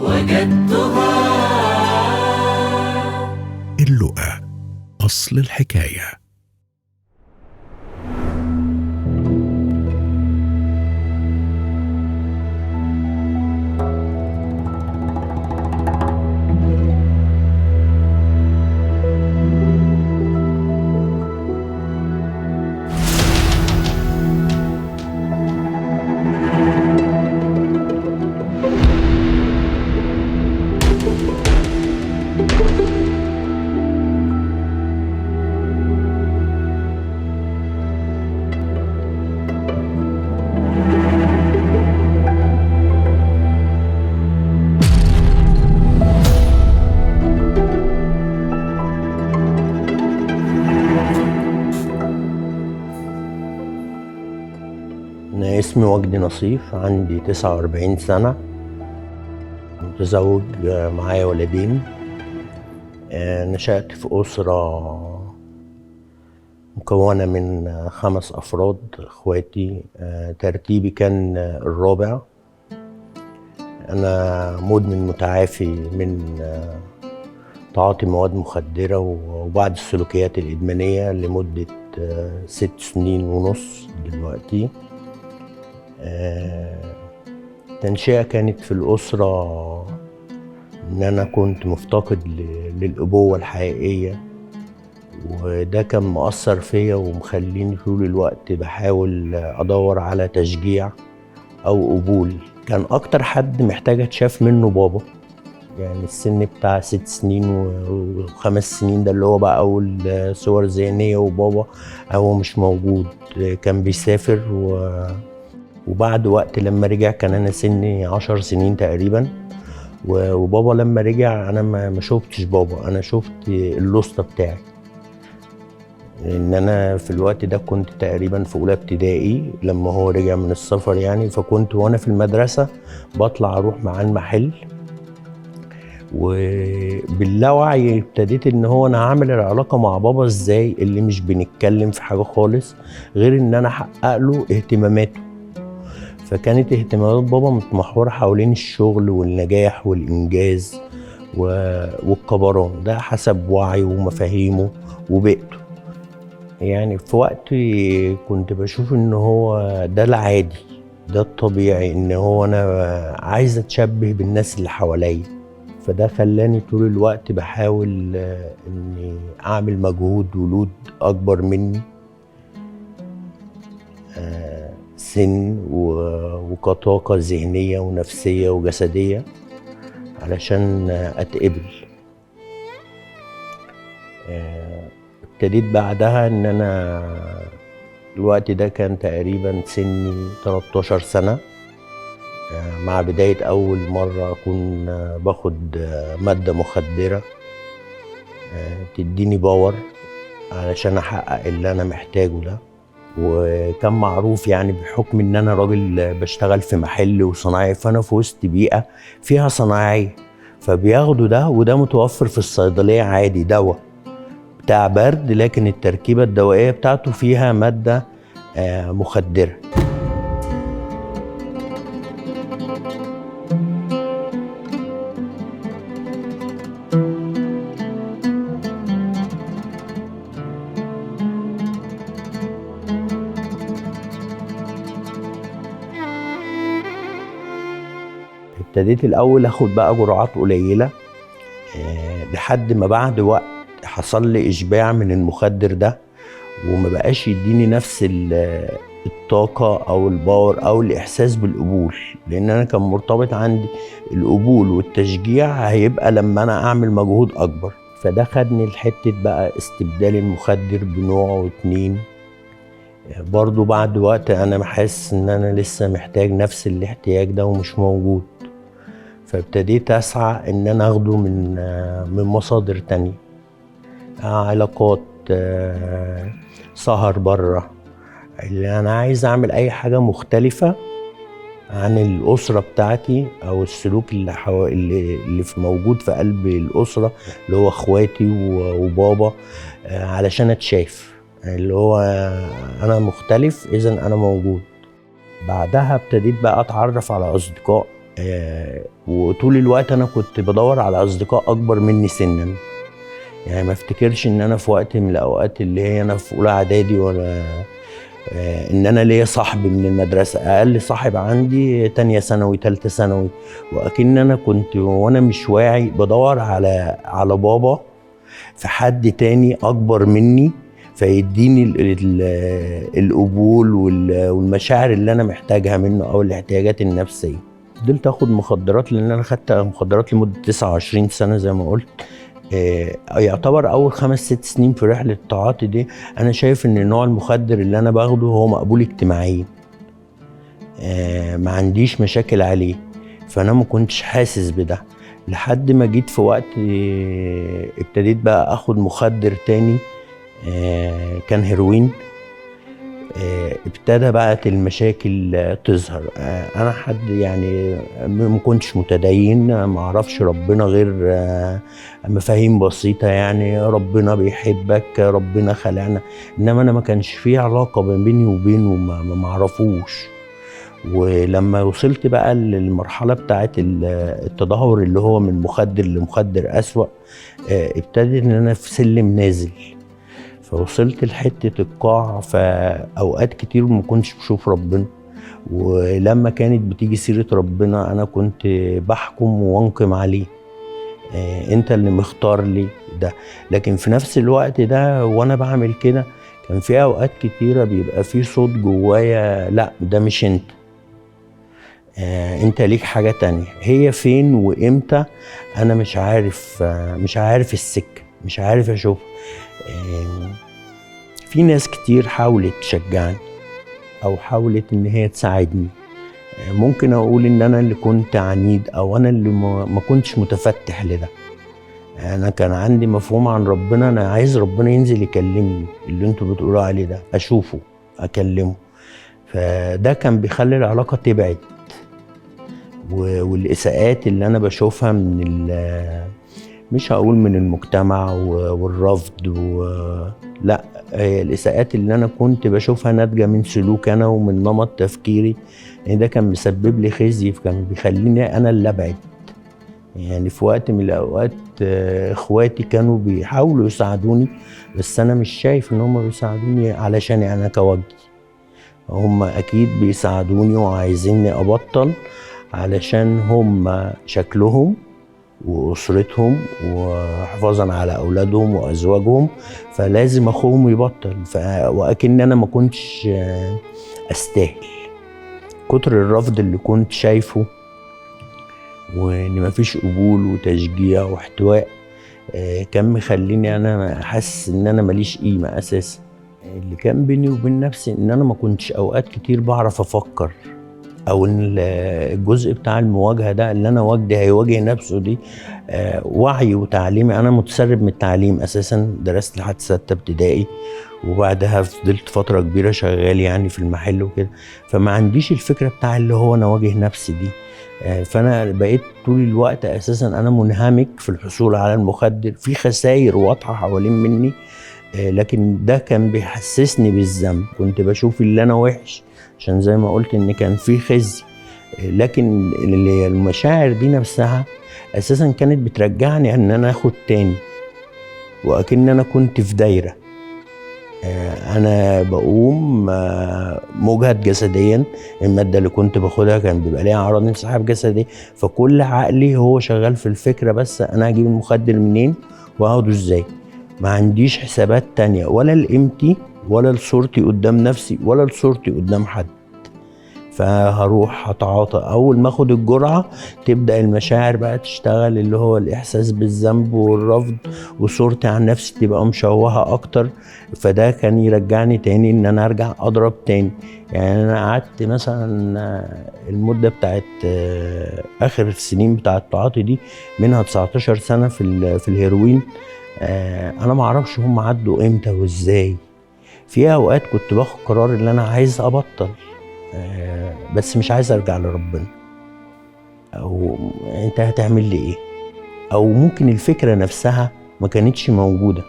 وجدتها. اللؤى، أصل الحكاية. أنا اسمي وجدي نصيف، عندي 49 سنة، متزوج، معايا ولدين. نشأت في أسرة مكونة من 5 أفراد إخواتي. ترتيبي كان الرابع. أنا مدمن متعافي من تعاطي مواد مخدرة وبعض السلوكيات الإدمانية لمدة 6 سنين ونص دلوقتي. التنشئة كانت في الأسرة إن أنا كنت مفتقد للأبوة الحقيقية، وده كان مؤثر فيا ومخليني طول الوقت بحاول أدور على تشجيع أو قبول. كان أكتر حد محتاج أتشاف منه بابا، يعني السن بتاع 6 سنين و5 سنين ده اللي هو بقى أول صور ذهنية، وبابا هو مش موجود، كان بيسافر. وبعد وقت لما رجع كان أنا سني 10 سنين تقريبا، وبابا لما رجع أنا ما شفتش بابا، أنا شفت اللوسته بتاعي. إن أنا في الوقت ده كنت تقريبا في أولى ابتدائي لما هو رجع من السفر يعني، فكنت وأنا في المدرسة بطلع أروح معاه المحل، وباللاوعي ابتديت إن هو أنا هعمل العلاقة مع بابا إزاي اللي مش بنتكلم في حاجة خالص غير إن أنا أحقق له اهتماماته. فكانت اهتمامات بابا متمحورة حوالين الشغل والنجاح والإنجاز والكبران، ده حسب وعيه ومفاهيمه وبيئته. يعني في وقت كنت بشوف ان هو ده العادي، ده الطبيعي، ان هو انا عايز اتشبه بالناس اللي حواليا. فده خلاني طول الوقت بحاول اني اعمل مجهود ولود اكبر مني سن وكطاقة ذهنية ونفسية وجسدية علشان أتقبل. ابتديت بعدها إن أنا الوقت ده كان تقريبا سني 13 سنة، مع بداية أول مرة أكون باخد مادة مخدرة تديني باور علشان أحقق اللي أنا محتاجه ده. وكان معروف يعني بحكم ان انا راجل بشتغل في محل وصناعي، فانا في وسط بيئة فيها صناعية، فبياخدوا ده، وده متوفر في الصيدلية عادي، دواء بتاع برد، لكن التركيبة الدوائية بتاعته فيها مادة مخدرة. ابتديت الأول أخد بقى جرعات قليلة لحد ما بعد وقت حصل لي إشباع من المخدر ده، وما بقاش يديني نفس الطاقة أو الباور أو الإحساس بالقبول، لأن أنا كان مرتبط عندي القبول والتشجيع هيبقى لما أنا أعمل مجهود أكبر. فده خدني لحتة بقى استبدال المخدر بنوع واتنين. برضو بعد وقت أنا حاسس إن أنا لسه محتاج نفس الاحتياج ده ومش موجود، فابتديت أسعى إن أنا أخده من مصادر تانية، علاقات، سهر بره، اللي أنا عايز أعمل أي حاجة مختلفة عن الأسرة بتاعتي أو السلوك اللي موجود في قلب الأسرة اللي هو إخواتي وبابا، علشان أتشاف اللي هو أنا مختلف إذن أنا موجود. بعدها ابتديت بقى أتعرف على أصدقاء وطول الوقت انا كنت بدور على اصدقاء اكبر مني سنا. يعني ما افتكرش ان انا في وقت من الاوقات اللي هي انا في اولى اعدادي ولا ان انا ليا صاحب من المدرسه. اقل صاحب عندي تانية ثانوي تالتة ثانوي، واكن انا كنت وانا مش واعي بدور على بابا في حد تاني اكبر مني فيديني القبول والمشاعر اللي انا محتاجها منه او الاحتياجات النفسيه. فضلت اخد مخدرات لان انا خدت مخدرات لمده 29 سنه زي ما قلت. يعتبر اول 5-6 سنين في رحله التعاطي دي انا شايف ان النوع المخدر اللي انا باخده هو مقبول اجتماعيا، ما عنديش مشاكل عليه، فانا ما كنتش حاسس بده لحد ما جيت في وقت ابتديت بقى اخد مخدر تاني كان هيروين. ابتدى بقى المشاكل تظهر. انا حد يعني ما كنتش متدين، ما اعرفش ربنا غير مفاهيم بسيطه، يعني ربنا بيحبك، ربنا خلقنا، انما انا ما كانش في علاقه بيني وبينه، ما اعرفوش. ولما وصلت بقى للمرحله بتاعه التدهور اللي هو من مخدر لمخدر اسوأ، ابتدت ان انا في سلم نازل، فوصلت لحته القاع. فاوقات كتير ما كنتش بشوف ربنا، ولما كانت بتيجي سيره ربنا انا كنت بحكم وانقم عليه، انت اللي مختار لي ده. لكن في نفس الوقت ده وانا بعمل كده كان في اوقات كتيره بيبقى في صوت جوايا، لا ده مش انت، انت ليك حاجه تانية، هي فين وامتى انا مش عارف السكه، مش عارف اشوف. في ناس كتير حاولت تشجعني او حاولت ان هي تساعدني. ممكن اقول ان انا اللي كنت عنيد او انا اللي ما كنتش متفتح لده. انا كان عندي مفهوم عن ربنا، انا عايز ربنا ينزل يكلمني، اللي انتوا بتقولوا عليه ده اشوفه اكلمه، فده كان بيخلي العلاقه تبعد. والاساءات اللي انا بشوفها مش هقول من المجتمع والرفض لا، الاساءات اللي انا كنت بشوفها ناتجه من سلوك انا ومن نمط تفكيري، يعني ده كان مسبب لي خزي، كان بيخليني انا اللي ابعد. يعني في وقت من الاوقات اخواتي كانوا بيحاولوا يساعدوني، بس انا مش شايف ان هم بيساعدوني علشان انا كوجهي، هم اكيد بيساعدوني وعايزيني ابطل علشان هم شكلهم واسرتهم وحفاظا على اولادهم وازواجهم، فلازم اخوهم يبطل. واكن انا ما كنتش استاهل. كتر الرفض اللي كنت شايفه وان مفيش قبول وتشجيع واحتواء كان مخليني انا احس ان انا ماليش قيمه اساسا. اللي كان بيني وبين نفسي ان انا ما كنتش اوقات كتير بعرف افكر، او ان الجزء بتاع المواجهه ده اللي انا وجدي هيواجه نفسه دي وعي وتعليمي. انا متسرب من التعليم اساسا، درست لحد 6 ابتدائي وبعدها فضلت فتره كبيره شغال يعني في المحل وكده، فما عنديش الفكره بتاع اللي هو انا واجه نفسي دي. فانا بقيت طول الوقت اساسا انا منهمك في الحصول على المخدر، في خسائر واضحه حوالين مني، لكن ده كان بيحسسني بالذنب. كنت بشوف اللي انا وحش عشان زي ما قلت ان كان في خزي، لكن المشاعر دي نفسها اساسا كانت بترجعني ان انا اخد تاني، واكن انا كنت في دايره. انا بقوم مجهد جسديا، الماده اللي كنت باخدها كان بيبقى ليها اعراض انسحاب جسدي، فكل عقلي هو شغال في الفكره بس انا هجيب المخدر منين وهاخده ازاي. ما عنديش حسابات تانية ولا لقيمتي ولا لصورتي قدام نفسي ولا لصورتي قدام حد، فهروح هتعاطى. اول ما اخد الجرعه تبدا المشاعر بقى تشتغل، اللي هو الاحساس بالذنب والرفض، وصورتي عن نفسي تبقى مشوهه اكتر، فده كان يرجعني تاني ان انا ارجع اضرب تاني. يعني انا قعدت مثلا المده بتاعت اخر السنين بتاعت التعاطي دي منها 19 سنه في الهيروين. انا ما اعرفش هم عدوا امتى وازاي. في اوقات كنت باخد قرار ان انا عايز ابطل، بس مش عايز ارجع لربنا، او انت هتعمل لي ايه، او ممكن الفكره نفسها ما كانتش موجوده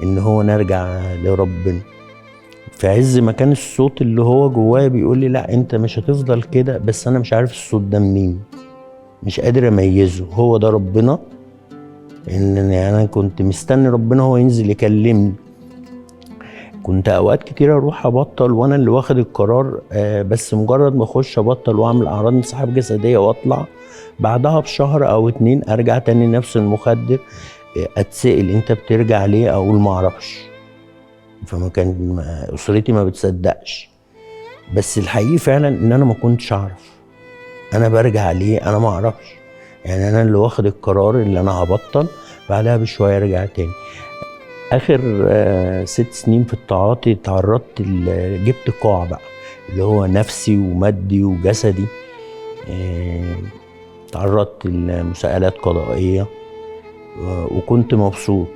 ان هو نرجع لربنا. في عز ما كان الصوت اللي هو جوايا بيقول لي لا انت مش هتفضل كده، بس انا مش عارف الصوت ده منين، مش قادر اميزه. هو ده ربنا؟ ان انا كنت مستني ربنا هو ينزل يكلمني. كنت اوقات كتير اروح ابطل وانا اللي واخد القرار، بس مجرد ما اخش ابطل واعمل اعراض انسحاب جسديه واطلع، بعدها بشهر او 2 ارجع تاني نفس المخدر. اتسأل انت بترجع ليه؟ اقول ما اعرفش. فما كان اسرتي ما بتصدقش، بس الحقيقي فعلا ان انا ما كنتش اعرف انا برجع ليه، انا ما اعرفش. يعني انا اللي واخد القرار اللي انا هبطل، بعدها بشويه ارجع تاني. اخر 6 سنين في التعاطي تعرضت جبت قاع بقى، اللي هو نفسي ومادي وجسدي. تعرضت لمساءلات قضائيه، وكنت مبسوط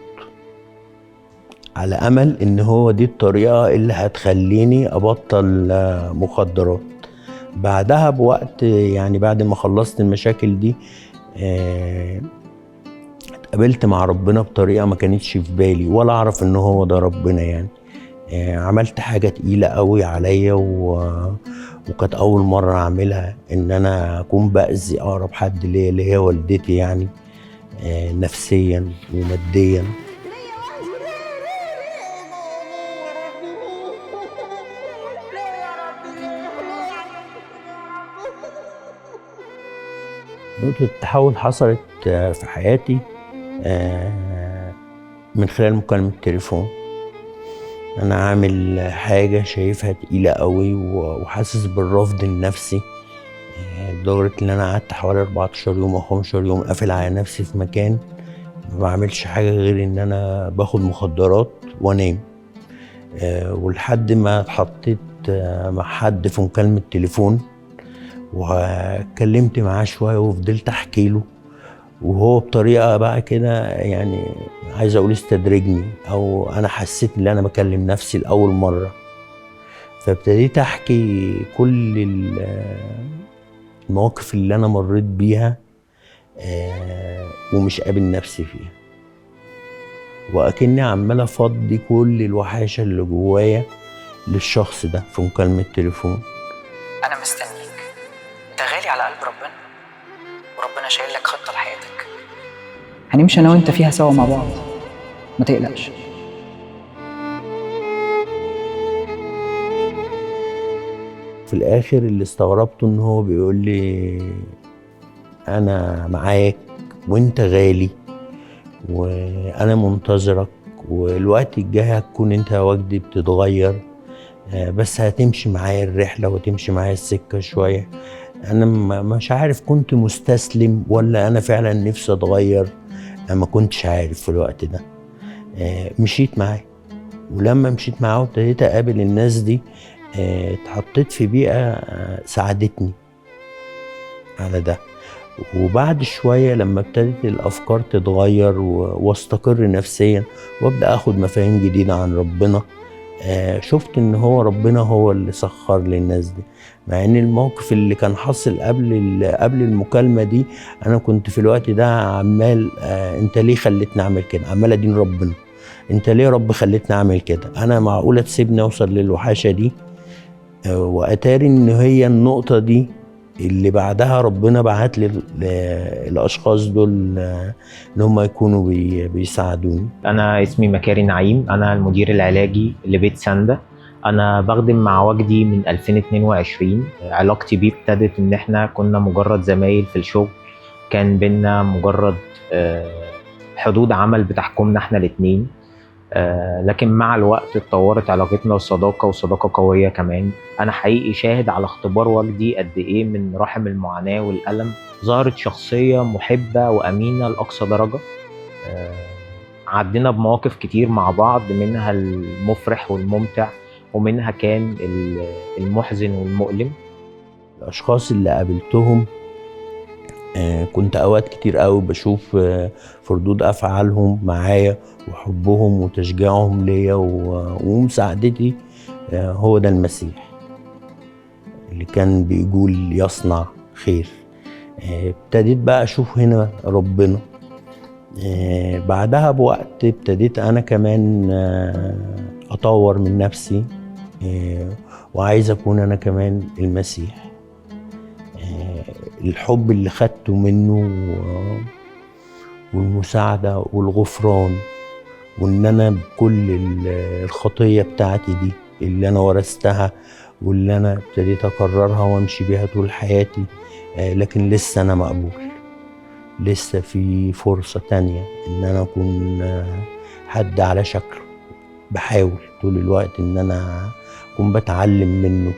على امل ان هو دي الطريقه اللي هتخليني ابطل مخدرات. بعدها بوقت، يعني بعد ما خلصت المشاكل دي، اتقابلت مع ربنا بطريقه ما كانتش في بالي ولا اعرف ان هو ده ربنا. يعني عملت حاجه تقيله قوي عليا، وكانت اول مره اعملها، ان انا اكون باذي اقرب حد ليا اللي هي والدتي، يعني نفسيا وماديا. نقطة التحول حصلت في حياتي من خلال مكالمة تليفون. أنا عامل حاجة شايفها تقيلة قوي وحاسس بالرفض النفسي، لدرجة إن أنا قعدت حوالي 14 يوم أو 15 يوم قافل على نفسي في مكان، ما بعملش حاجة غير إن أنا باخد مخدرات وأنام. ولحد ما اتحطيت مع حد في مكالمة تليفون، واتكلمت معاه شوية وفضلت أحكي له، وهو بطريقة بقى كده، يعني عايز أقول استدرجني، أو أنا حسيت إن أنا بكلم نفسي لأول مرة. فابتديت أحكي كل المواقف اللي أنا مريت بيها، ومش قابل نفسي فيها، وأكني عمال أفضي كل الوحاشة اللي جوايا للشخص ده في مكالمة تليفون. أنا مستنيك، أنت غالي على قلب ربنا، وربنا شايل لك خطة لحياتك. هنمشي أنا وأنت فيها سوا مع بعض، ما تقلقش. في الآخر اللي استغربته إن هو بيقول لي أنا معاك وأنت غالي، وأنا منتظرك، والوقت الجاي هتكون أنت وجدي بتتغير، بس هتمشي معايا الرحلة وتمشي معايا السكة شوية. أنا مش عارف كنت مستسلم ولا أنا فعلا نفسي أتغير، أنا ما كنتش عارف في الوقت ده. مشيت معاه، ولما مشيت معاه وابتديت أقابل الناس دي، اتحطيت في بيئة ساعدتني على ده. وبعد شوية لما ابتدت الأفكار تتغير واستقر نفسيا وابدأ أخد مفاهيم جديدة عن ربنا، شفت ان هو ربنا هو اللي سخر للناس دي. مع ان الموقف اللي كان حاصل قبل المكالمة دي، انا كنت في الوقت ده عمال انت ليه خلتني اعمل كده، عمال ادين ربنا، انت ليه يا رب خلتني اعمل كده، انا معقولة تسيبني اوصل للوحاشة دي؟ واتاري ان هي النقطة دي اللي بعدها ربنا بعت لي الاشخاص دول ان هم يكونوا بيساعدوني. انا اسمي مكاري نعيم، انا المدير العلاجي لبيت ساندا. انا بخدم مع وجدي من 2022. علاقتي بيه ابتدت ان احنا كنا مجرد زمايل في الشغل، كان بينا مجرد حدود عمل بتحكمنا احنا الاتنين، لكن مع الوقت اتطورت علاقتنا وصداقة قوية كمان. أنا حقيقي شاهد على اختبار وجدي قد إيه من رحم المعاناة والألم ظهرت شخصية محبة وأمينة لأقصى درجة. عدينا بمواقف كتير مع بعض، منها المفرح والممتع، ومنها كان المحزن والمؤلم. الأشخاص اللي قابلتهم كنت أوقات كتير قوي بشوف في ردود أفعالهم معايا وحبهم وتشجيعهم ليا ومساعدتي، هو ده المسيح اللي كان بيقول يصنع خير. ابتديت بقى أشوف هنا ربنا. بعدها بوقت ابتديت أنا كمان أطور من نفسي، وعايز اكون انا كمان المسيح. الحب اللي خدته منه والمساعدة والغفران، وان انا بكل الخطية بتاعتي دي اللي انا ورثتها واللي انا ابتديت اكررها وامشي بيها طول حياتي، لكن لسه انا مقبول، لسه في فرصة تانية ان انا اكون حد على شكله. بحاول طول الوقت ان انا اكون بتعلم منه،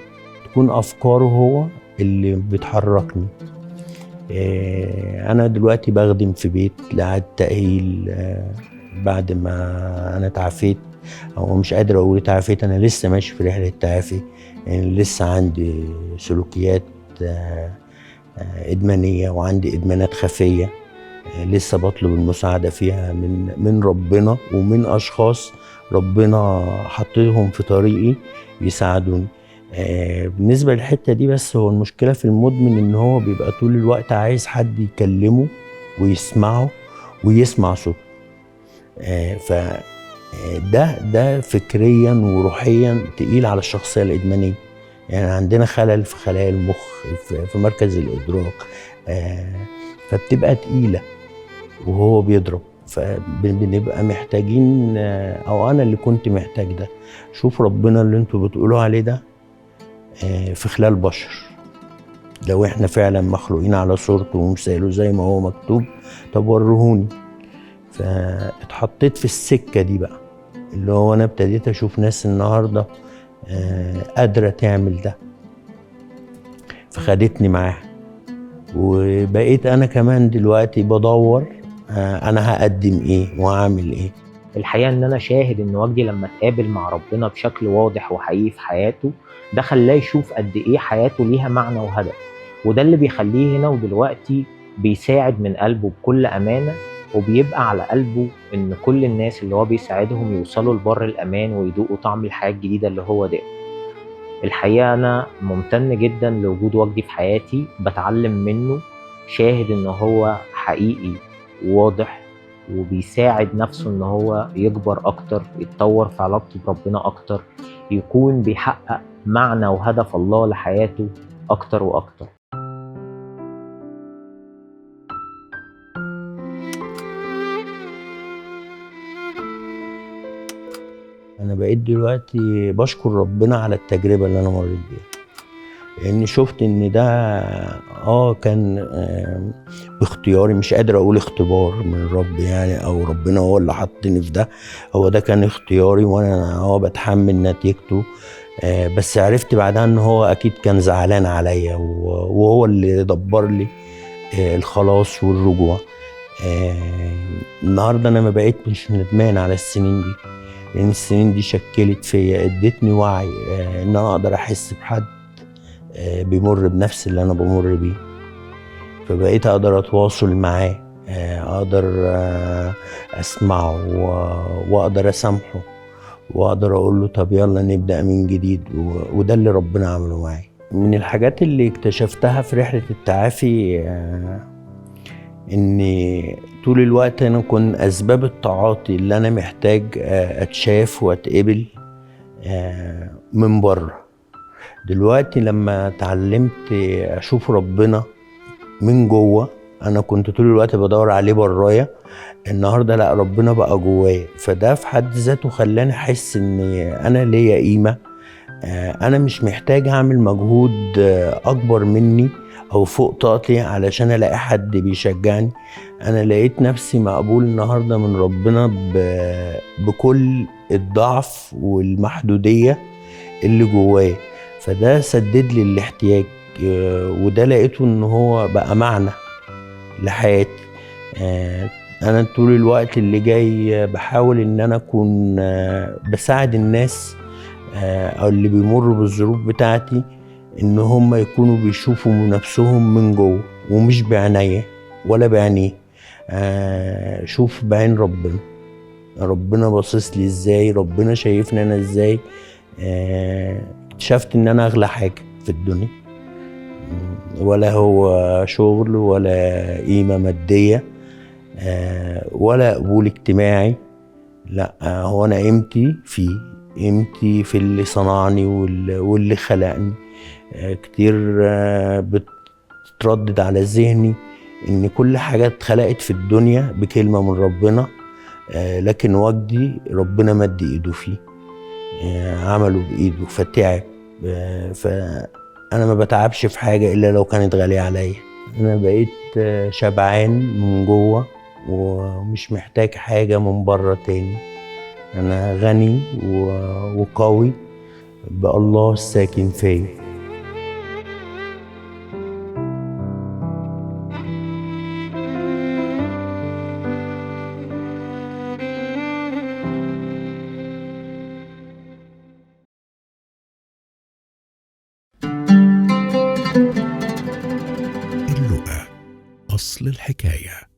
تكون افكاره هو اللي بتحركني. انا دلوقتي بخدم في بيت لإعادة تأهيل بعد ما انا اتعافيت، او مش قادر اقول اتعافيت، انا لسه ماشي في رحلة تعافي، يعني لسه عندي سلوكيات ادمانية وعندي ادمانات خفية لسه بطلب المساعدة فيها من ربنا ومن اشخاص ربنا حطيهم في طريقي يساعدوني. بالنسبة للحتة دي بس، هو المشكلة في المدمن ان هو بيبقى طول الوقت عايز حد يكلمه ويسمعه ويسمع صوته. ده فكريا وروحيا تقيل على الشخصية الإدمانية. يعني عندنا خلل في خلايا المخ في مركز الإدراك، فبتبقى تقيلة وهو بيضرب، فبنبقى محتاجين، أو أنا اللي كنت محتاج ده. شوف ربنا اللي انتوا بتقولوا عليه ده في خلال بشر، لو احنا فعلا مخلوقين على صورته ومثاله زي ما هو مكتوب، طب ورهوني. فاتحطيت في السكة دي بقى، اللي هو انا ابتديت اشوف ناس النهاردة قادرة تعمل ده، فخدتني معاها، وبقيت انا كمان دلوقتي بدور انا هقدم ايه وهعمل ايه. الحقيقة ان انا شاهد ان وجدي لما اتقابل مع ربنا بشكل واضح وحقيقي في حياته، ده خلاه يشوف قد ايه حياته ليها معنى وهدف، وده اللي بيخليه هنا ودلوقتي بيساعد من قلبه بكل امانة، وبيبقى على قلبه ان كل الناس اللي هو بيساعدهم يوصلوا لبر الامان ويذوقوا طعم الحياة الجديدة اللي هو ده. الحقيقة انا ممتن جدا لوجود وجدي في حياتي، بتعلم منه، شاهد ان هو حقيقي وواضح، وبيساعد نفسه ان هو يكبر اكتر، يتطور في علاقته بربنا اكتر، يكون بيحقق معنى وهدف الله لحياته اكتر واكتر. انا بقيت دلوقتي بشكر ربنا على التجربة اللي انا مريت بيها، لاني شفت ان ده كان باختياري، مش قادر اقول اختبار من رب يعني، او ربنا هو اللي حطني في ده، هو ده كان اختياري وانا بتحمل نتيجته. بس عرفت بعدها ان هو اكيد كان زعلان عليا، وهو اللي دبر لي الخلاص والرجوع. النهارده انا ما بقيت مش ندمان على السنين دي، لان السنين دي شكلت فيا، ادتني وعي ان انا اقدر احس بحد بيمر بنفس اللي انا بمر بيه، فبقيت اقدر اتواصل معاه، اقدر اسمعه واقدر اسامحه، واقدر اقول له طب يلا نبدا من جديد. وده اللي ربنا عمله معايا. من الحاجات اللي اكتشفتها في رحله التعافي اني طول الوقت انا كنت اسباب التعاطي اللي انا محتاج اتشاف واتقبل من بره. دلوقتي لما اتعلمت اشوف ربنا من جوه، انا كنت طول الوقت بدور عليه برايا، النهارده لا، ربنا بقى جوايا، فده في حد ذاته خلاني احس ان انا ليا قيمه. انا مش محتاج اعمل مجهود اكبر مني او فوق طاقتي علشان الاقي حد بيشجعني. انا لقيت نفسي مقبول النهارده من ربنا بكل الضعف والمحدوديه اللي جوايا، فده سدد لي الاحتياج، وده لقيته ان هو بقى معنى لحياتي. انا طول الوقت اللي جاي بحاول ان انا اكون بساعد الناس او اللي بيمروا بالظروف بتاعتي، ان هم يكونوا بيشوفوا نفسهم من جوه ومش بعينيا ولا بعينيه. شوف بعين ربنا باصص لي ازاي، ربنا شايفني انا ازاي. اكتشفت ان انا اغلى حاجه في الدنيا، ولا هو شغل ولا قيمه ماديه ولا قبول اجتماعي، لا، هو انا قيمتي فيه، قيمتي في اللي صنعني واللي خلقني. كتير بتردد على ذهني ان كل حاجة اتخلقت في الدنيا بكلمة من ربنا، لكن وجدي ربنا مد ايده فيه، عمله بايده فتعب. فانا ما بتعبش في حاجة الا لو كانت غالية عليا. انا بقيت شبعان من جوه ومش محتاج حاجة من بره تاني. انا غني وقوي بالله الساكن فيا. اللقا أصل الحكاية.